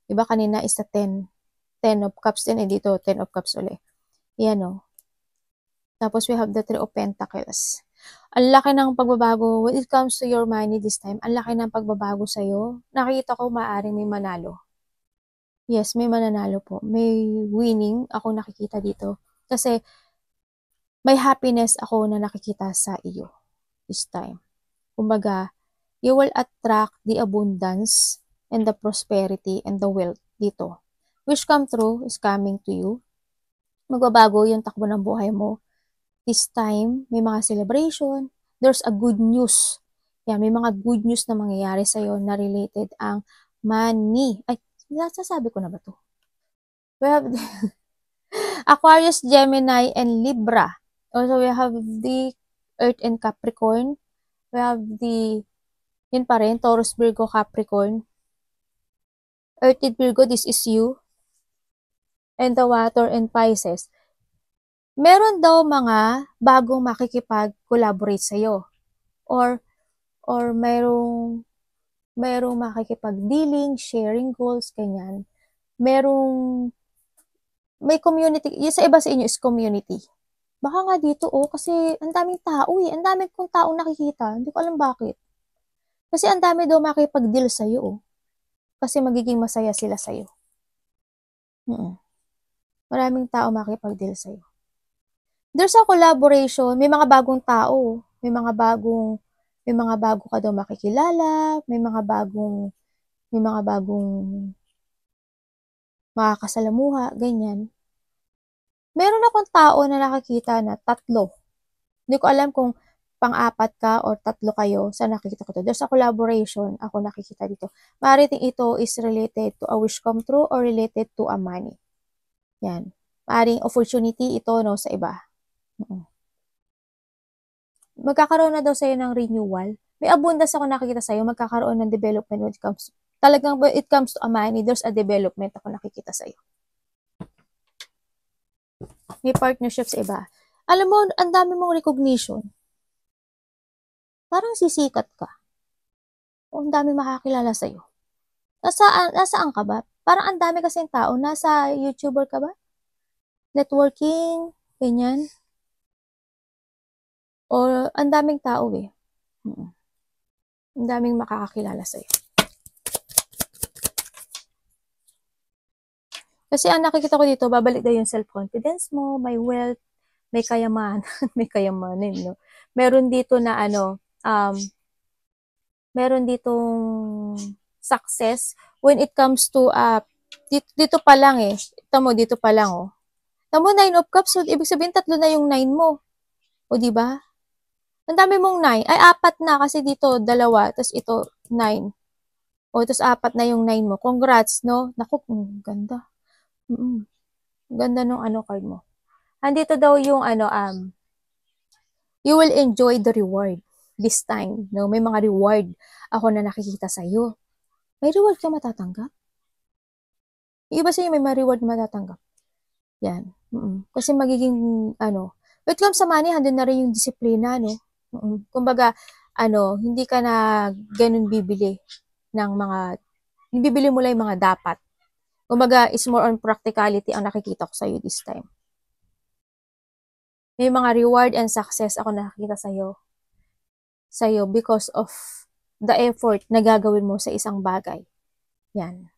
Diba, kanina is the 10. 10 of Cups din, dito 10 of Cups ulit. Yan, Tapos, we have the 3 of Pentacles. Ang laki ng pagbabago. When it comes to your money this time, ang laki ng pagbabago sa'yo. Nakikita ko maaaring may manalo. Yes, may mananalo po. May winning ako nakikita dito. Kasi, may happiness ako na nakikita sa iyo this time. Kumbaga, you will attract the abundance and the prosperity and the wealth dito. Wish come true is coming to you. Magbabago yung takbo ng buhay mo. This time, may mga celebration. There's a good news. Yan, may mga good news na mangyayari sa'yo na related ang money. Ay, nasasabi ko na ba to? We have Aquarius, Gemini, and Libra. Also, we have the Earth and Capricorn. We have yun pa rin, Taurus, Virgo, Capricorn. Earth and Virgo, this is you. And the Water and Pisces. Meron daw mga bagong makikipag-collaborate sa'yo. Or merong makikipag-dealing, sharing goals, ganyan. May community, yung sa iba sa inyo is community. Baka nga dito, kasi ang daming tao ang daming kong tao nakikita, hindi ko alam bakit. Kasi ang dami daw makikipag-deal sa'yo, kasi magiging masaya sila sa'yo. Maraming tao makikipag-deal sa'yo. There's a collaboration, may mga bagong tao, may mga bago ka daw makikilala, may mga bagong makakasalamuha, ganyan. Meron akong tao na nakakita na 3. Hindi ko alam kung pang-4 ka or 3 kayo sa nakikita ko to. There's a collaboration ako nakikita dito. Maaaring ito is related to a wish come true or related to a money. Yan. Maaaring opportunity ito, sa iba. Magkakaroon na daw sa'yo ng renewal. May abundance ako nakikita sa'yo. Magkakaroon ng development when it comes to a money. There's a development ako nakikita sa'yo. May partnerships iba. Alam mo, ang dami mong recognition. Parang sisikat ka. O ang dami makakilala sa'yo. Nasaan ka ba? Parang ang dami kasing tao. Nasa YouTuber ka ba? networking, ganyan. O ang daming tao eh. Ang daming makakakilala sa'yo. Kasi ang nakikita ko dito, babalik daw yung self-confidence mo, may wealth, may kayamanan, may kayamanin, no? Meron dito na meron ditong success when it comes to, dito pa lang eh. Tamo, dito pa lang, oh. Tamo, 9 of Cups, so ibig sabihin, 3 na yung 9 mo. O, diba? Ang dami mong 9. Ay, 4 na kasi dito, 2, tapos ito, 9. O, tapos 4 na yung 9 mo. Congrats, no? Naku, ganda. Ganda nung card mo. Andito daw yung you will enjoy the reward this time, no? May mga reward ako na nakikita sa'yo. May reward ka matatanggap? Yung iba sa'yo may mga reward na matatanggap. Yan. Kasi magiging, when it comes sa money, handun na rin yung disiplina, no? Kumbaga, hindi ka na ganun bibili ng mga, bibili mo lang yung mga dapat. Kumbaga, is more on practicality ang nakikita ko sa'yo this time. May mga reward and success ako nakikita sa'yo because of the effort na gagawin mo sa isang bagay. Yan.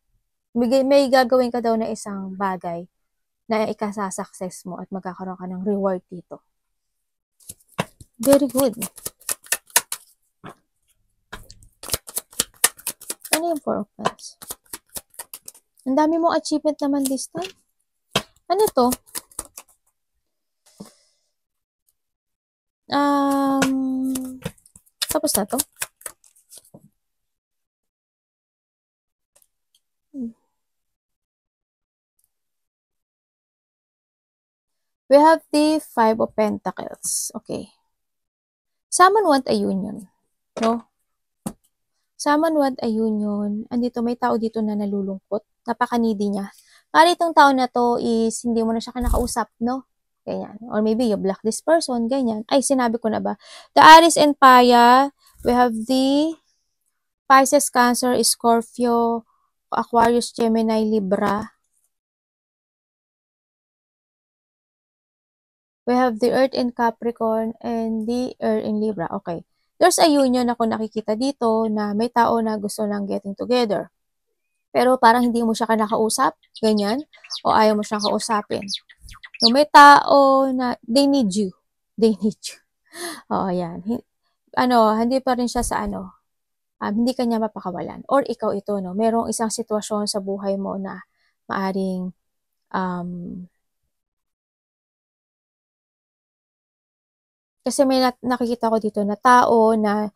May gagawin ka daw na isang bagay na ikasasuccess mo at magkakaroon ka ng reward dito. Very good. Ano yung 4 of Pentacles? Ang dami mong achievement naman this time. Ano to? Tapos na to? We have the 5 of Pentacles. Okay. Someone want a union. No? Someone want a union. Andito, may tao dito na nalulungkot. Napaka-needy niya. Para itong tao na to is hindi mo na siya kinakausap, no? Ganyan. Or maybe you block this person, ganyan. Ay, sinabi ko na ba? The Aries and Paya. We have the Pisces, Cancer, Scorpio, Aquarius, Gemini, Libra. We have the Earth in Capricorn and the Earth in Libra. Okay. There's a union ako nakikita dito na may tao na gusto lang getting together. Pero parang hindi mo siya kinakausap, ganyan, o ayaw mo siyang kausapin. So, may tao na they need you. They need you. Oo, yan. Hindi pa rin siya sa hindi kanya mapakawalan. Or ikaw ito, no? Merong isang sitwasyon sa buhay mo na maaring kasi may nakikita ko dito na tao na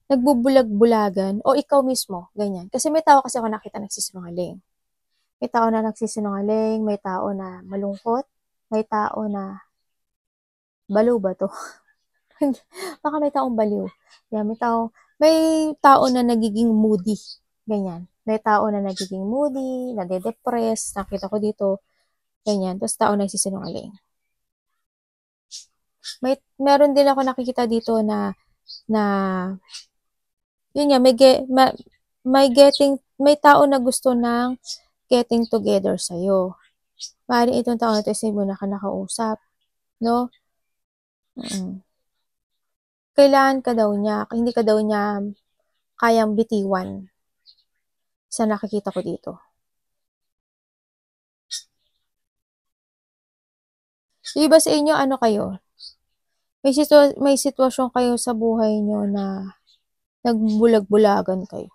nagbubulag-bulagan o ikaw mismo, ganyan. Kasi may tao kasi ako nakita nagsisinungaling. May tao na nagsisinungaling, may tao na malungkot, may tao na baliw ba to? Baka may taong baliw. Yan, may tao na nagiging moody. Ganyan. May tao na nagiging moody, nade-depress, nakita ko dito. Ganyan. Tapos tao na nagsisinungaling. Meron din ako nakikita dito na yun nga, may tao na gusto ng getting together sa'yo. Maaaring itong tao na ito is mo na ka nakausap. No? Kailangan ka daw niya, hindi ka daw niya kayang bitiwan sa nakikita ko dito. Iba sa inyo, kayo? May sitwasyon kayo sa buhay nyo na nagbulag-bulagan kayo.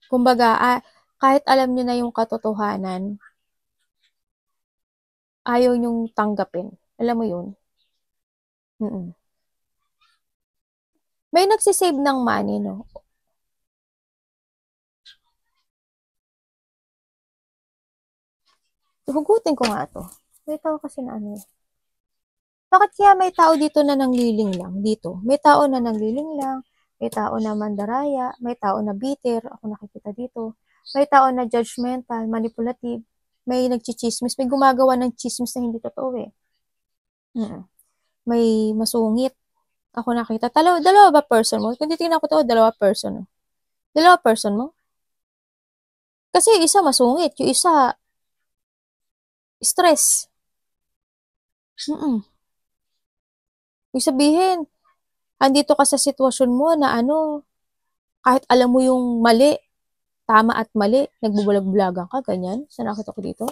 Kumbaga, kahit alam nyo na yung katotohanan, ayaw nyong tanggapin. Alam mo yun? May nagsisave ng money, no? Hugutin ko nga to. May tao kasi na Bakit kaya may tao dito na nangliling lang? Dito. May tao na nangliling lang. May tao na mandaraya. May tao na bitter. Ako nakikita dito. May tao na judgmental, manipulative. May nagchichismis. May gumagawa ng chismis na hindi totoo eh. May masungit. Ako nakita. Dalawa ba person mo? Kung titignan ko to, dalawa person mo. Dalawa person mo? Kasi isa masungit. Yung isa stress. Ibig sabihin, andito ka sa sitwasyon mo na kahit alam mo yung mali, tama at mali, nagbubulag-bulagan ka, ganyan. Saan nakita ko dito?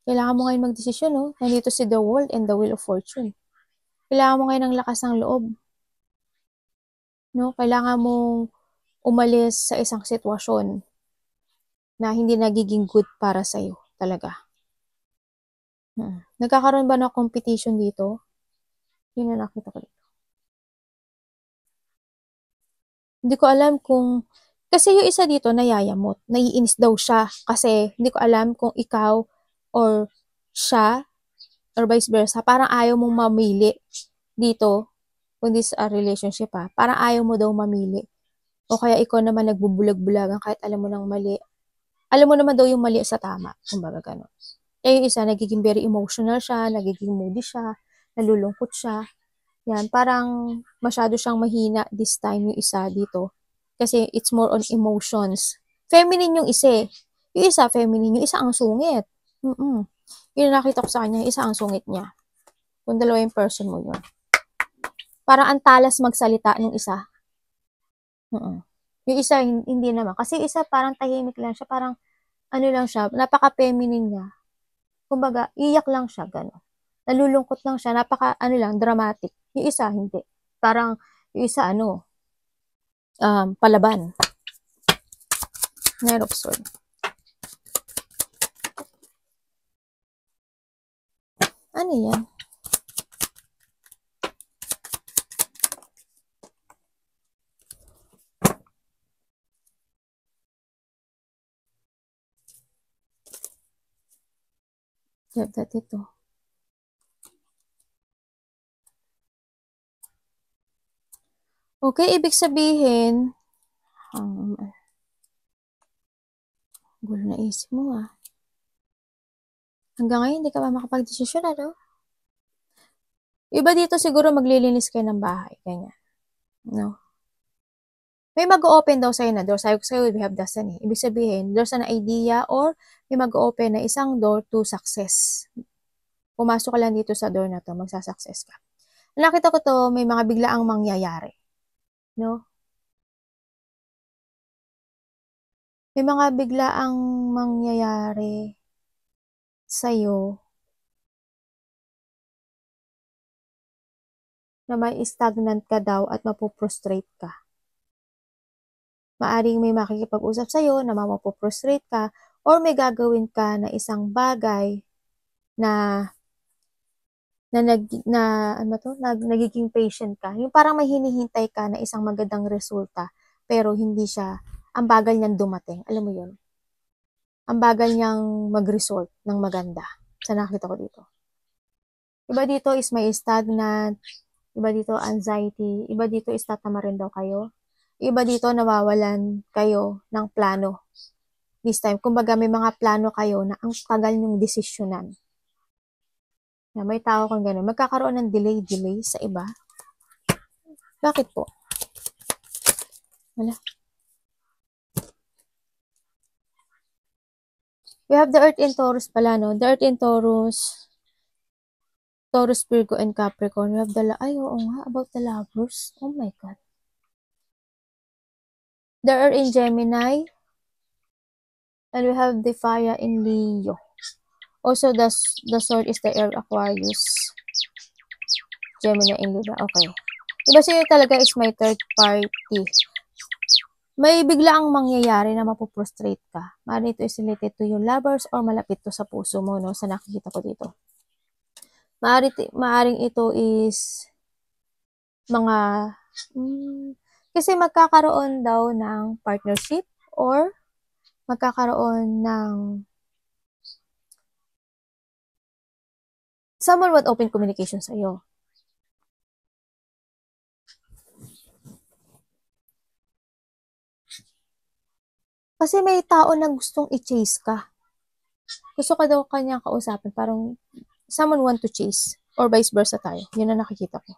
Kailangan mo ngayon magdesisyon, no? Nandito si The World and the Wheel of Fortune. Kailangan mo ngayon ng lakas ng loob. No? Kailangan mong umalis sa isang sitwasyon na hindi nagiging good para sa'yo talaga. Nagkakaroon ba ng competition dito? Yun na nakita ko dito. Hindi ko alam kung, kasi yung isa dito nayayamot, naiinis daw siya kasi hindi ko alam kung ikaw or siya or vice versa, parang ayaw mong mamili dito kung this a relationship parang ayaw mo daw mamili. O kaya ikaw naman nagbubulag-bulagan kahit alam mo nang mali. Alam mo naman daw yung mali sa tama, kumbaga gano'n. Yung isa, nagiging very emotional siya, nagiging moody siya, nalulungkot siya. Yan, parang masyado siyang mahina this time yung isa dito. Kasi it's more on emotions. Feminine yung isa eh. Yung isa, feminine. Yung isa ang sungit. Yun nakita ko sa kanya, yung isa ang sungit niya. Kung dalawa yung person mo yun. Parang ang talas magsalita ng isa. Yung isa, hindi naman. Kasi isa, parang tahimik lang siya. Parang, lang siya, napaka-feminine niya. Kumbaga, iyak lang siya, gano'n. Nalulungkot lang siya, dramatic. Yung isa, hindi. Parang, yung isa, palaban. Knight of Swords. Ano yan? That ito. Okay, ibig sabihin, gulo na isip mo Hanggang ngayon, hindi ka pa makapag-desisyon, Iba dito siguro maglilinis kayo ng bahay, ganyan. No? May mag-open daw sa'yo na door. Sabi ko sa'yo, we have destiny. Ibig sabihin, there's an idea or may mag-open na isang door to success. Pumasok ka lang dito sa door na to, magsasuccess ka. Nakita ko to, may mga biglaang mangyayari. No? May mga biglaang mangyayari sa'yo na may stagnant ka daw at mapuprostrate ka. Maaring may makikipag-usap sa'yo na mapuprostrate ka or may gagawin ka na isang bagay na nagiging patient ka. Yung parang may hinihintay ka na isang magandang resulta pero hindi siya, ang bagal niyang dumating. Alam mo yun? Ang bagal niyang mag-result ng maganda. Sa nakita ko dito. Iba dito is may stagnant, iba dito anxiety, iba dito is tatama rin daw kayo. Iba dito nawawalan kayo ng plano. This time, kumbaga may mga plano kayo na ang tagal niyong desisyonan. Na may tao kang gano'n. Magkakaroon ng delay sa iba. Bakit po? Wala. We have the Earth in Taurus pala, no? The Earth in Taurus, Virgo, and Capricorn. We have the, oo nga, about the lovers. Oh my God. The Earth in Gemini. And we have the fire in Leo. Also, the sword is the air Aquarius. Gemini in Libra. Okay. Iba sa'yo talaga is my third party. May biglaang mangyayari na mapuprostrate ka. Maaaring ito is related to yung lovers or malapit to sa puso mo, no? Sa nakikita ko dito. Maaaring ito is mga kasi magkakaroon daw ng partnership or magkakaroon ng someone would open communication sa iyo. Kasi may tao na gustong i-chase ka. Gusto ka daw kanya kausapin, parang someone want to chase or vice versa tayo. Yun ang nakikita ko.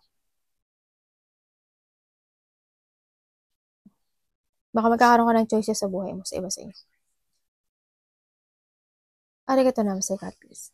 Baka magkakaroon ka ng choices sa buhay mo sa iba sa inyo. Arigatou namaste, God bless.